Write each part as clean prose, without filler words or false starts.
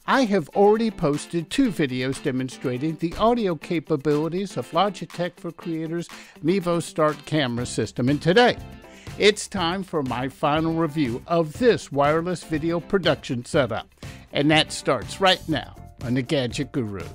I have already posted 2 videos demonstrating the audio capabilities of Logitech for Creators' Mevo Start camera system, and today it's time for my final review of this wireless video production setup, and that starts right now on the Gadget Guru.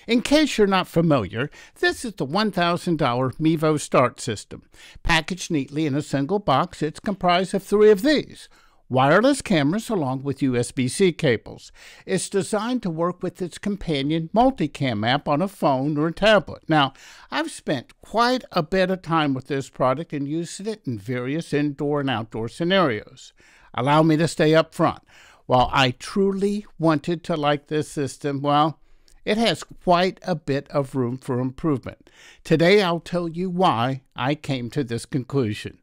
In case you're not familiar, this is the $1,000 Mevo Start system. Packaged neatly in a single box, it's comprised of 3 of these: wireless cameras along with USB-C cables. It's designed to work with its companion Multicam app on a phone or a tablet. Now, I've spent quite a bit of time with this product and used it in various indoor and outdoor scenarios. Allow me to stay up front. While I truly wanted to like this system, well, it has quite a bit of room for improvement. Today I'll tell you why I came to this conclusion.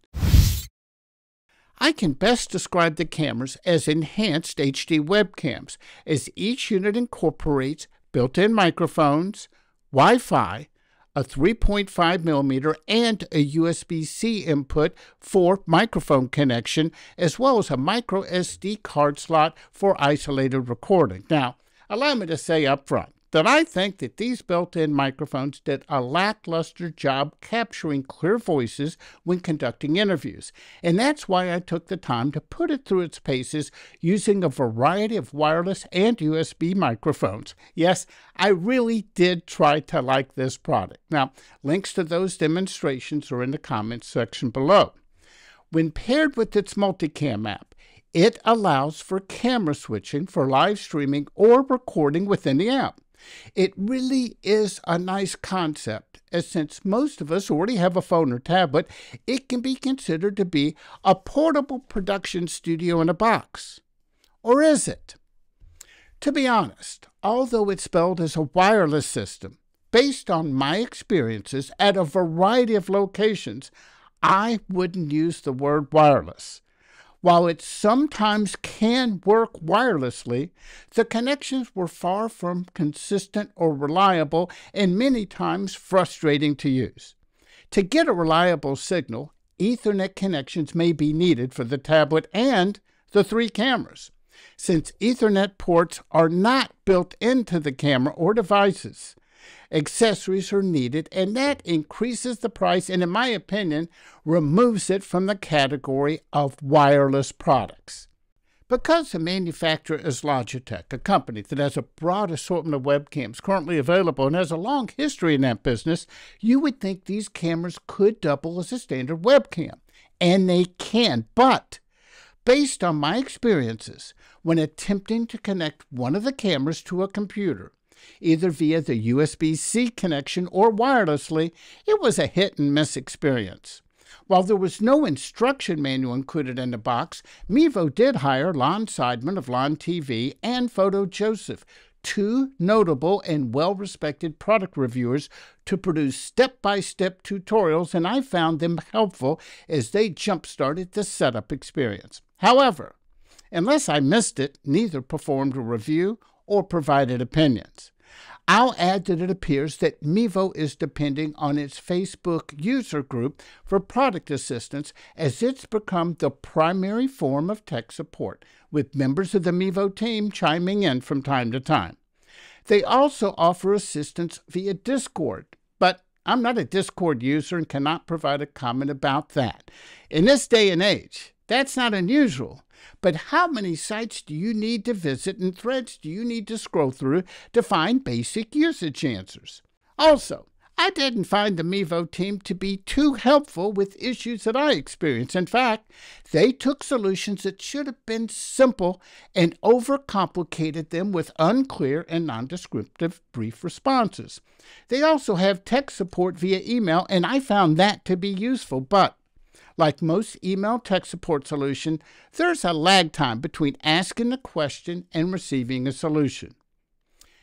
I can best describe the cameras as enhanced HD webcams, as each unit incorporates built-in microphones, Wi-Fi, a 3.5mm and a USB-C input for microphone connection, as well as a micro SD card slot for isolated recording. Now, allow me to say up front that I think that these built-in microphones did a lackluster job capturing clear voices when conducting interviews, and that's why I took the time to put it through its paces using a variety of wireless and USB microphones. Yes, I really did try to like this product. Now, links to those demonstrations are in the comments section below. When paired with its Multicam app, it allows for camera switching for live streaming or recording within the app. It really is a nice concept, as since most of us already have a phone or tablet, it can be considered to be a portable production studio in a box. Or is it? To be honest, although it's billed as a wireless system, based on my experiences at a variety of locations, I wouldn't use the word wireless. While it sometimes can work wirelessly, the connections were far from consistent or reliable and many times frustrating to use. To get a reliable signal, Ethernet connections may be needed for the tablet and the 3 cameras, since Ethernet ports are not built into the camera or devices. Accessories are needed, and that increases the price and, in my opinion, removes it from the category of wireless products. Because the manufacturer is Logitech, a company that has a broad assortment of webcams currently available and has a long history in that business, you would think these cameras could double as a standard webcam. And they can, but based on my experiences, when attempting to connect one of the cameras to a computer, either via the USB-C connection or wirelessly, it was a hit-and-miss experience. While there was no instruction manual included in the box, Mevo did hire Lon Seidman of Lon TV and Photo Joseph, 2 notable and well-respected product reviewers, to produce step-by-step tutorials, and I found them helpful as they jump-started the setup experience. However, unless I missed it, neither performed a review or provided opinions. I'll add that it appears that Mevo is depending on its Facebook user group for product assistance, as it's become the primary form of tech support, with members of the Mevo team chiming in from time to time. They also offer assistance via Discord, but I'm not a Discord user and cannot provide a comment about that. In this day and age, that's not unusual. But how many sites do you need to visit and threads do you need to scroll through to find basic usage answers? Also, I didn't find the Mevo team to be too helpful with issues that I experienced. In fact, they took solutions that should have been simple and overcomplicated them with unclear and non-descriptive brief responses. They also have tech support via email, and I found that to be useful, but like most email tech support solution, there's a lag time between asking a question and receiving a solution.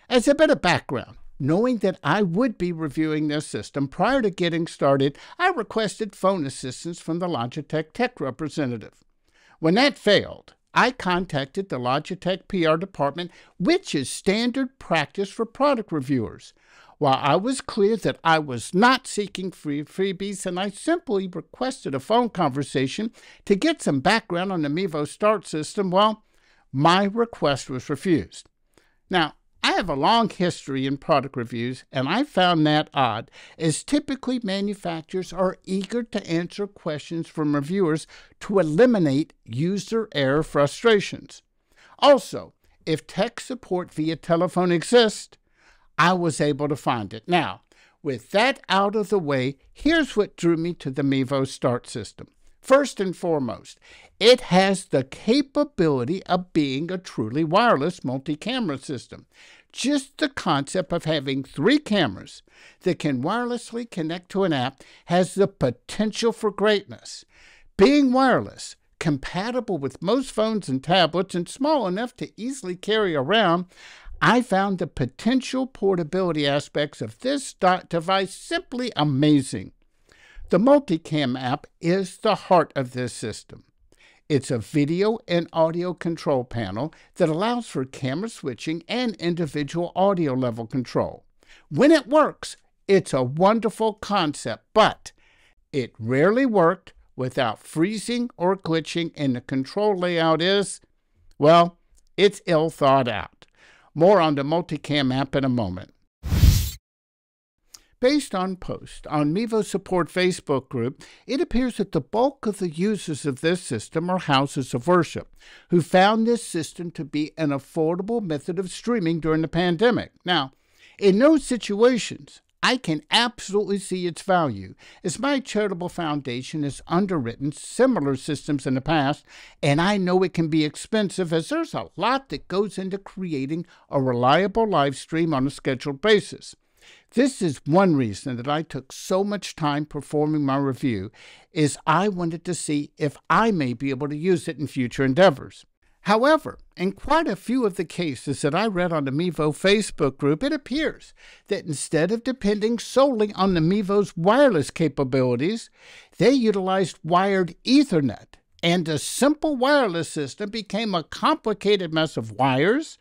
As a bit of background, knowing that I would be reviewing this system prior to getting started, I requested phone assistance from the Logitech tech representative. When that failed, I contacted the Logitech PR department, which is standard practice for product reviewers. While I was clear that I was not seeking freebies and I simply requested a phone conversation to get some background on the Mevo Start system, well, my request was refused. Now, I have a long history in product reviews, and I found that odd, as typically manufacturers are eager to answer questions from reviewers to eliminate user error frustrations. Also, if tech support via telephone exists, I was able to find it. Now, with that out of the way, here's what drew me to the Mevo Start system. First and foremost, it has the capability of being a truly wireless multi-camera system. Just the concept of having 3 cameras that can wirelessly connect to an app has the potential for greatness. Being wireless, compatible with most phones and tablets, and small enough to easily carry around, I found the potential portability aspects of this device simply amazing. The Multicam app is the heart of this system. It's a video and audio control panel that allows for camera switching and individual audio level control. When it works, it's a wonderful concept, but it rarely worked without freezing or glitching, and the control layout is, well, it's ill thought out. More on the Multicam app in a moment. Based on posts on Mevo Support Facebook group, it appears that the bulk of the users of this system are houses of worship, who found this system to be an affordable method of streaming during the pandemic. Now, in those situations, I can absolutely see its value, as my charitable foundation has underwritten similar systems in the past, and I know it can be expensive, as there's a lot that goes into creating a reliable live stream on a scheduled basis. This is one reason that I took so much time performing my review, is I wanted to see if I may be able to use it in future endeavors. However, in quite a few of the cases that I read on the Mevo Facebook group, it appears that instead of depending solely on the Mevo's wireless capabilities, they utilized wired Ethernet, and the simple wireless system became a complicated mess of wires,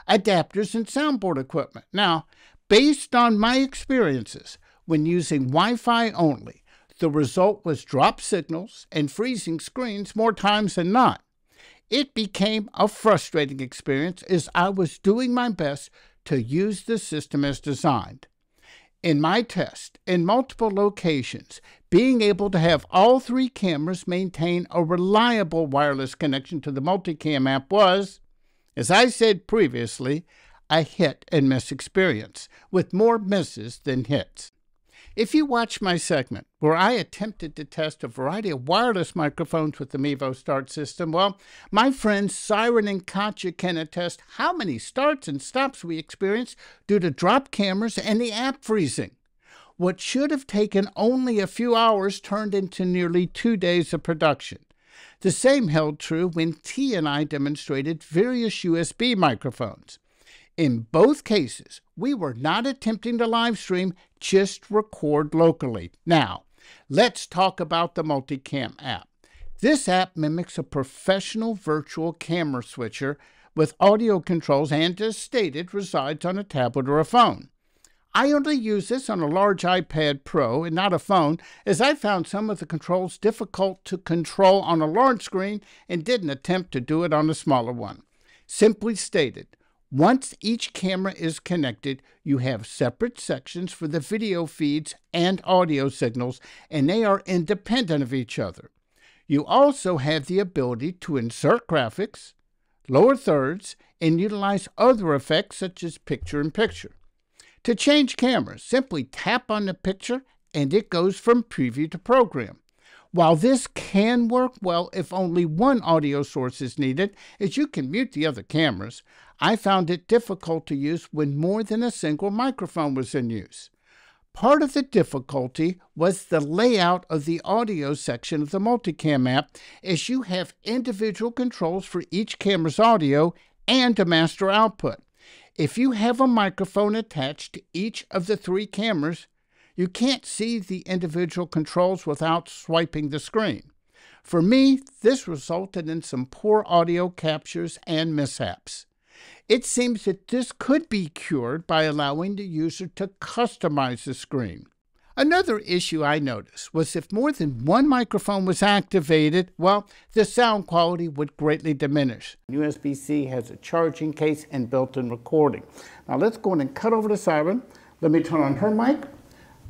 adapters, and soundboard equipment. Now, based on my experiences when using Wi-Fi only, the result was dropped signals and freezing screens more times than not. It became a frustrating experience, as I was doing my best to use the system as designed. In my test, in multiple locations, being able to have all 3 cameras maintain a reliable wireless connection to the Multicam app was, as I said previously, a hit and miss experience, with more misses than hits. If you watch my segment where I attempted to test a variety of wireless microphones with the Mevo Start system, well, my friends Siren and Katya can attest how many starts and stops we experienced due to dropped cameras and the app freezing. What should have taken only a few hours turned into nearly 2 days of production. The same held true when T and I demonstrated various USB microphones. In both cases, we were not attempting to live stream, just record locally. Now, let's talk about the Multicam app. This app mimics a professional virtual camera switcher with audio controls and, as stated, resides on a tablet or a phone. I only use this on a large iPad Pro and not a phone, as I found some of the controls difficult to control on a large screen and didn't attempt to do it on a smaller one. Simply stated, once each camera is connected, you have separate sections for the video feeds and audio signals, and they are independent of each other. You also have the ability to insert graphics, lower thirds, and utilize other effects such as picture-in-picture. To change cameras, simply tap on the picture and it goes from preview to program. While this can work well if only one audio source is needed, as you can mute the other cameras, I found it difficult to use when more than a single microphone was in use. Part of the difficulty was the layout of the audio section of the Multicam app, as you have individual controls for each camera's audio and a master output. If you have a microphone attached to each of the 3 cameras, you can't see the individual controls without swiping the screen. For me, this resulted in some poor audio captures and mishaps. It seems that this could be cured by allowing the user to customize the screen. Another issue I noticed was if more than one microphone was activated, well, the sound quality would greatly diminish. USB-C has a charging case and built-in recording. Now let's go in and cut over to Siren. Let me turn on her mic.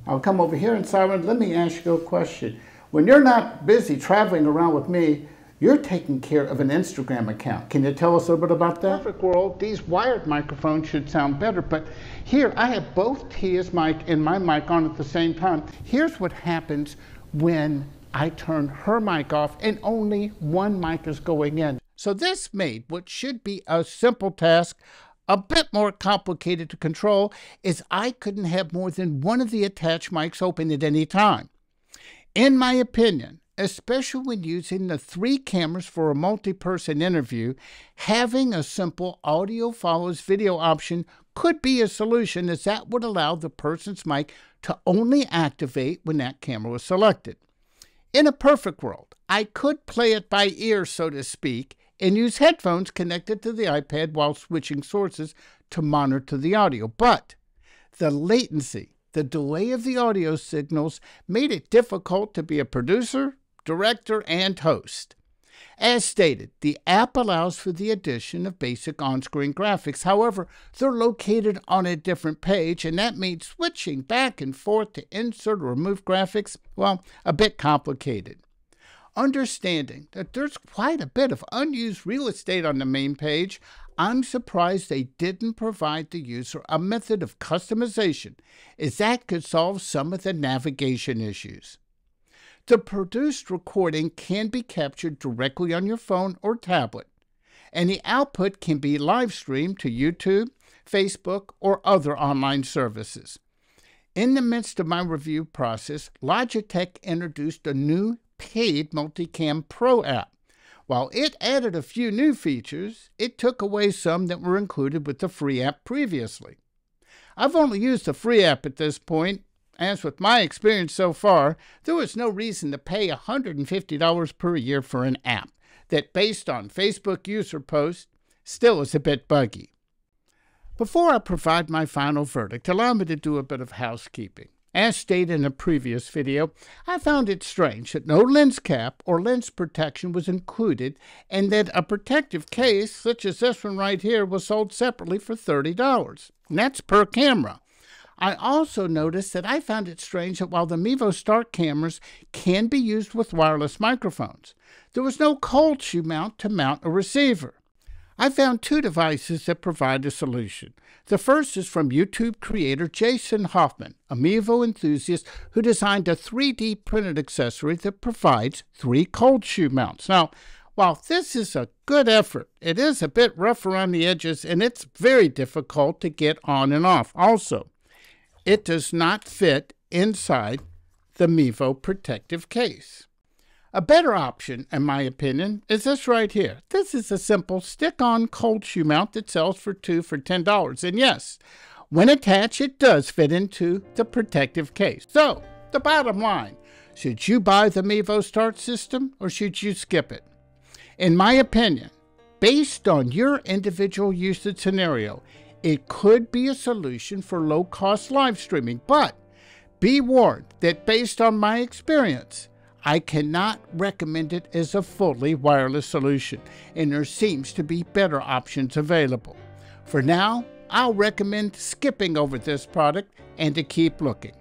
I'll come over here, and Siren, let me ask you a question. When you're not busy traveling around with me, you're taking care of an Instagram account. Can you tell us a little bit about that? In a perfect world, these wired microphones should sound better, but here I have both Tia's mic and my mic on at the same time. Here's what happens when I turn her mic off and only one mic is going in. So this made what should be a simple task a bit more complicated to control, as I couldn't have more than one of the attached mics open at any time. In my opinion, especially when using the 3 cameras for a multi-person interview, having a simple audio follows video option could be a solution, as that would allow the person's mic to only activate when that camera was selected. In a perfect world, I could play it by ear, so to speak, and use headphones connected to the iPad while switching sources to monitor the audio. But the latency, the delay of the audio signals, made it difficult to be a producer, director, and host. As stated, the app allows for the addition of basic on-screen graphics. However, they're located on a different page, and that means switching back and forth to insert or remove graphics, well, a bit complicated. Understanding that there's quite a bit of unused real estate on the main page, I'm surprised they didn't provide the user a method of customization, as that could solve some of the navigation issues. The produced recording can be captured directly on your phone or tablet, and the output can be live streamed to YouTube, Facebook, or other online services. In the midst of my review process, Logitech introduced a new paid Multicam Pro app. While it added a few new features, it took away some that were included with the free app previously. I've only used the free app at this point. As with my experience so far, there was no reason to pay $150 per year for an app that, based on Facebook user posts, still is a bit buggy. Before I provide my final verdict, allow me to do a bit of housekeeping. As stated in a previous video, I found it strange that no lens cap or lens protection was included, and that a protective case, such as this one right here, was sold separately for $30. And that's per camera. I also noticed that I found it strange that while the Mevo Start cameras can be used with wireless microphones, there was no cold shoe mount to mount a receiver. I found 2 devices that provide a solution. The first is from YouTube creator Jason Hoffman, a Mevo enthusiast who designed a 3D printed accessory that provides 3 cold shoe mounts. Now, while this is a good effort, it is a bit rough around the edges, and it's very difficult to get on and off. Also, it does not fit inside the Mevo protective case. A better option, in my opinion, is this right here. This is a simple stick-on cold shoe mount that sells for 2 for $10. And yes, when attached, it does fit into the protective case. So, the bottom line, should you buy the Mevo Start system or should you skip it? In my opinion, based on your individual usage scenario, it could be a solution for low-cost live streaming, but be warned that based on my experience, I cannot recommend it as a fully wireless solution, and there seems to be better options available. For now, I'll recommend skipping over this product and to keep looking.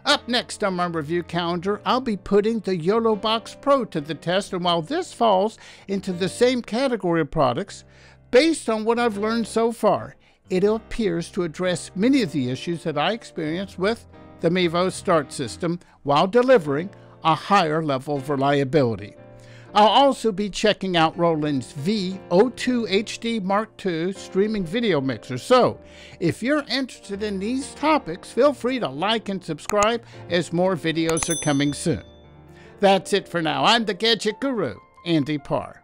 Up next on my review calendar, I'll be putting the YOLO Box Pro to the test, and while this falls into the same category of products, based on what I've learned so far, it appears to address many of the issues that I experienced with the Mevo Start system while delivering a higher level of reliability. I'll also be checking out Roland's V02 HD Mark II streaming video mixer. So, if you're interested in these topics, feel free to like and subscribe as more videos are coming soon. That's it for now. I'm the Gadget Guru, Andy Parr.